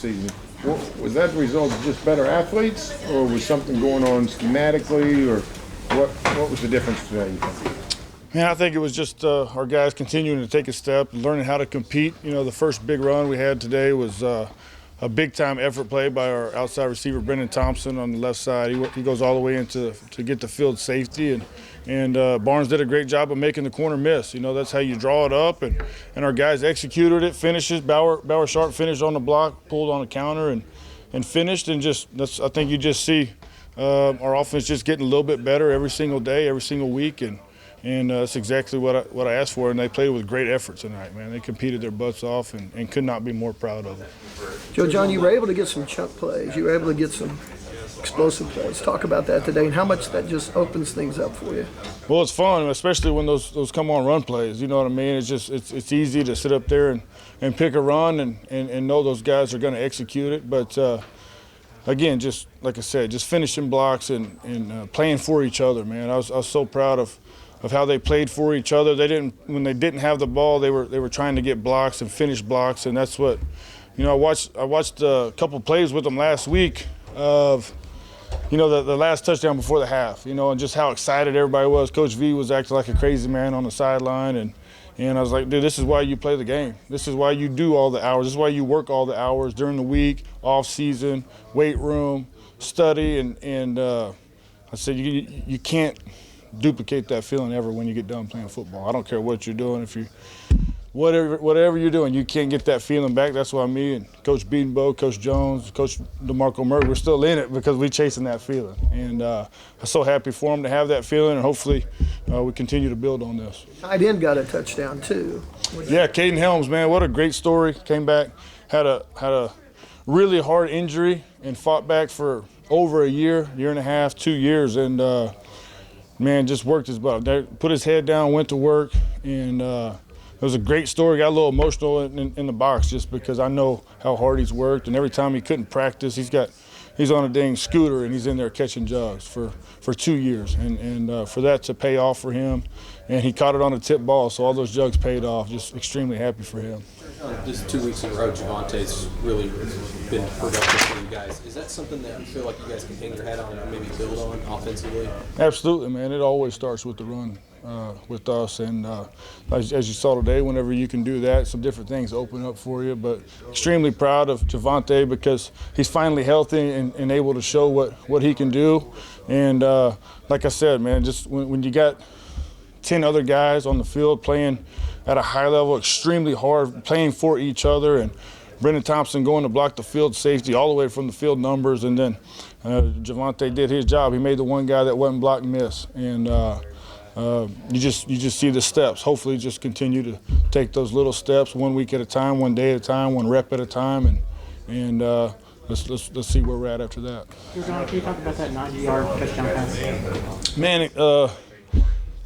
Season. Was that the result of just better athletes, or was something going on schematically, or what was the difference today, you think? Man, I think it was just our guys continuing to take a step, learning how to compete. You know, the first big run we had today was a big-time effort play by our outside receiver, Brendan Thompson, on the left side. He goes all the way into to get the field safety, and Barnes did a great job of making the corner miss. You know, that's how you draw it up, and our guys executed it, finishes. Bauer Sharp finished on the block, pulled on the counter, and finished. And I think you just see our offense just getting a little bit better every single day, every single week, and that's exactly what I asked for, and they played with great effort tonight, man. They competed their butts off and could not be more proud of it. Joe John, you were able to get some chunk plays. You were able to get some explosive plays. Talk about that today and how much that just opens things up for you. Well, it's fun, especially when those come on run plays. You know what I mean? It's easy to sit up there and pick a run and know those guys are going to execute it. But again, just like I said, just finishing blocks and playing for each other, man. I was so proud of how they played for each other. When they didn't have the ball, they were trying to get blocks and finish blocks, and that's what, you know, I watched a couple plays with them last week of, you know, the last touchdown before the half, you know, and just how excited everybody was. Coach V was acting like a crazy man on the sideline, and I was like, dude, this is why you play the game. This is why you do all the hours. This is why you work all the hours during the week, off season, weight room, study, and I said you can't duplicate that feeling ever when you get done playing football. I don't care what you're doing. Whatever you're doing, you can't get that feeling back. That's why me and Coach Beadenbow, Coach Jones, Coach DeMarco Murray, we're still in it because we're chasing that feeling. And I'm so happy for them to have that feeling, and hopefully we continue to build on this. Tight end got a touchdown too. Yeah, Caden Helms, man, what a great story. Came back, had a really hard injury, and fought back for over a year and a half, 2 years, and man, just worked his butt. Put his head down, went to work, and it was a great story. Got a little emotional in the box just because I know how hard he's worked, and every time he couldn't practice, he's on a dang scooter and he's in there catching jugs for 2 years, and for that to pay off for him, and he caught it on a tip ball, so all those jugs paid off. Just extremely happy for him. Just 2 weeks in a row, Javante's really been productive for you guys. Is that something that you feel like you guys can hang your hat on and maybe build on offensively? Absolutely, man. It always starts with the run with us, and as you saw today, whenever you can do that, some different things open up for you. But extremely proud of Javante because he's finally healthy and able to show what he can do. And like I said, man, just when you got 10 other guys on the field playing at a high level, extremely hard, playing for each other, and Brendan Thompson going to block the field safety all the way from the field numbers, and then Javante did his job. He made the one guy that wasn't blocked miss, and you just see the steps. Hopefully just continue to take those little steps 1 week at a time, 1 day at a time, 1 rep at a time, and let's see where we're at after that. Can you talk about that 90-yard touchdown pass? Man,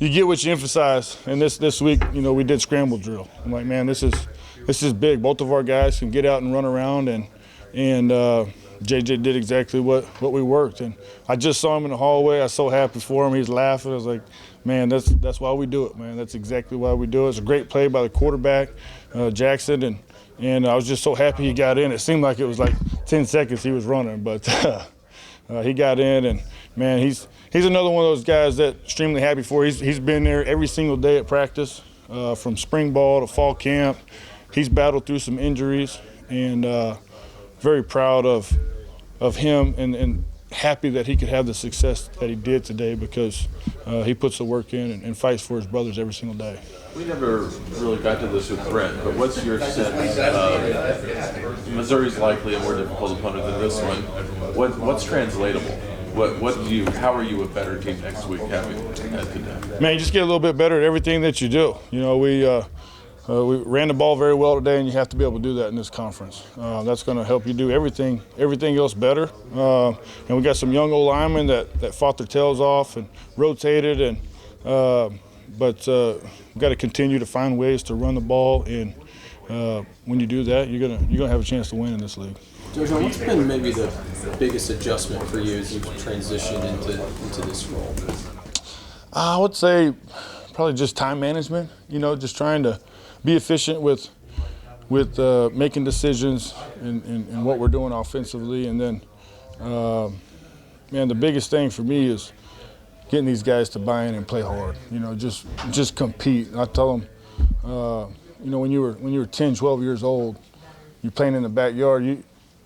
you get what you emphasize, and this week, you know, we did scramble drill. I'm like, man, this is big. Both of our guys can get out and run around, and JJ did exactly what we worked. And I just saw him in the hallway. I was so happy for him. He's laughing. I was like, man, that's why we do it, man. That's exactly why we do it. It's a great play by the quarterback, Jackson, and I was just so happy he got in. It seemed like it was like 10 seconds he was running, but he got in, and man, he's another one of those guys that extremely happy for. He's been there every single day at practice, from spring ball to fall camp. He's battled through some injuries, and very proud of him and happy that he could have the success that he did today because he puts the work in and fights for his brothers every single day. We never really got to this with Brent, but what's your sense of Missouri's likely a more difficult opponent than this one? What's translatable? How are you a better team next week having had today? Man, you just get a little bit better at everything that you do. You know, we ran the ball very well today, and you have to be able to do that in this conference. That's going to help you do everything else better. And we got some young old linemen that fought their tails off and rotated, but we've got to continue to find ways to run the ball. And when you do that, you're gonna have a chance to win in this league. Jojo, what's been maybe the biggest adjustment for you as you've transitioned into this role? I would say probably just time management. You know, just trying to be efficient with with making decisions and what we're doing offensively. And then, man, the biggest thing for me is getting these guys to buy in and play hard. You know, just compete. And I tell them, you know, when you were 10, 12 years old, you're playing in the backyard.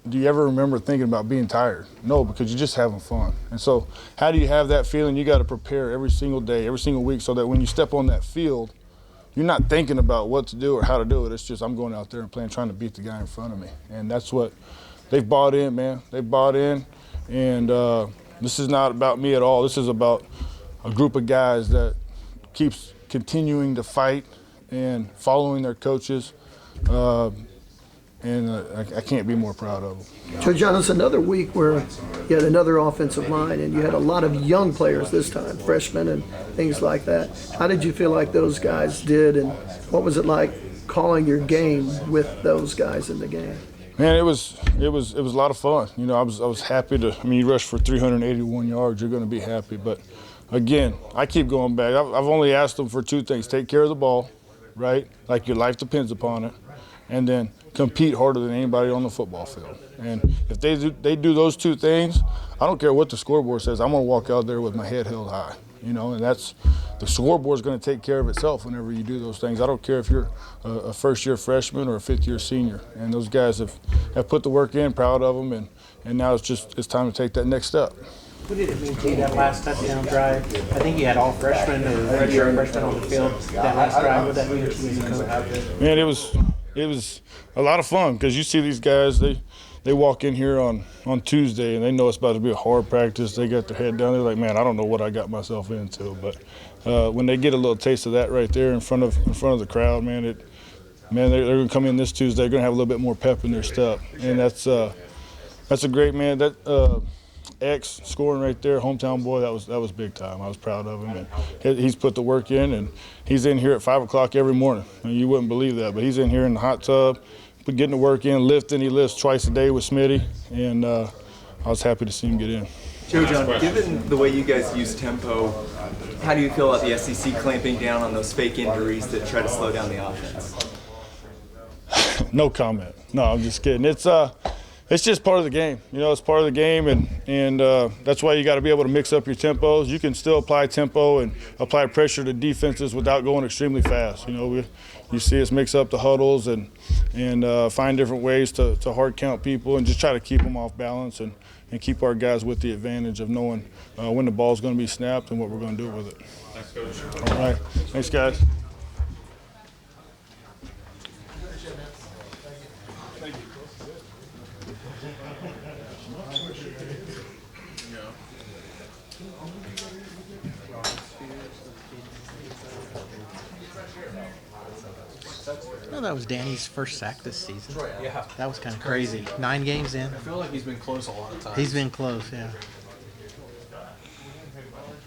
Do you ever remember thinking about being tired? No, because you're just having fun. And so how do you have that feeling? You got to prepare every single day, every single week, so that when you step on that field, you're not thinking about what to do or how to do it. It's just I'm going out there and playing, trying to beat the guy in front of me. And that's what they've bought in, man. They bought in. And this is not about me at all. This is about a group of guys that keeps continuing to fight and following their coaches. And I can't be more proud of them. So, John, it's another week where you had another offensive line, and you had a lot of young players this time, freshmen and things like that. How did you feel like those guys did, and what was it like calling your game with those guys in the game? Man, it was a lot of fun. You know, I was happy to. I mean, you rush for 381 yards, you're going to be happy. But again, I keep going back. I've only asked them for two things: take care of the ball, right? Like your life depends upon it, and then compete harder than anybody on the football field. And if they do those two things, I don't care what the scoreboard says. I'm going to walk out there with my head held high, you know, and that's the scoreboard's going to take care of itself whenever you do those things. I don't care if you're a first-year freshman or a fifth-year senior. And those guys have put the work in, proud of them, and now it's time to take that next step. What did it mean to you, that last touchdown drive? I think you had all freshmen or redshirt freshmen on the field. That last drive, what did that mean to you as a coach? Man, it was a lot of fun because you see these guys, they walk in here on Tuesday and they know it's about to be a hard practice. They got their head down. They're like, man, I don't know what I got myself into. But when they get a little taste of that right there in front of the crowd, man, they're going to come in this Tuesday. They're going to have a little bit more pep in their step, and that's a great, man. That X scoring right there, hometown boy, that was big time. I was proud of him, and he's put the work in, and he's in here at 5 o'clock every morning. I mean, you wouldn't believe that, but he's in here in the hot tub, getting the work in, lifting. He lifts twice a day with Smitty, and I was happy to see him get in. Joe John, given the way you guys use tempo, how do you feel about the SEC clamping down on those fake injuries that try to slow down the offense? No comment. No, I'm just kidding. It's just part of the game. You know, it's part of the game, and that's why you got to be able to mix up your tempos. You can still apply tempo and apply pressure to defenses without going extremely fast. You know, you see us mix up the huddles and find different ways to hard count people and just try to keep them off balance and keep our guys with the advantage of knowing when the ball's going to be snapped and what we're going to do with it. Thanks, Coach. All right. Thanks, guys. No, that was Danny's first sack this season. Yeah. That was kind of crazy. 9 games in. I feel like he's been close a lot of times. He's been close, yeah.